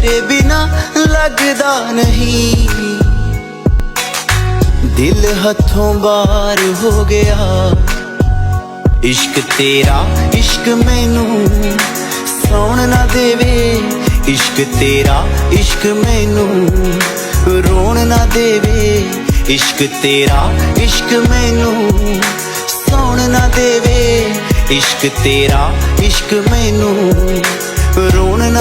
तेरे बिना लगदा नहीं। दिल हथों बाहर हो गया, इश्क तेरा इश्क मैनू सौण ना देवे। इश्क तेरा इश्क मैनू रोण ना देवे। इश्क तेरा इश्क मैनू सौण ना देवे। इश्क तेरा इश्क मैनू रोण ना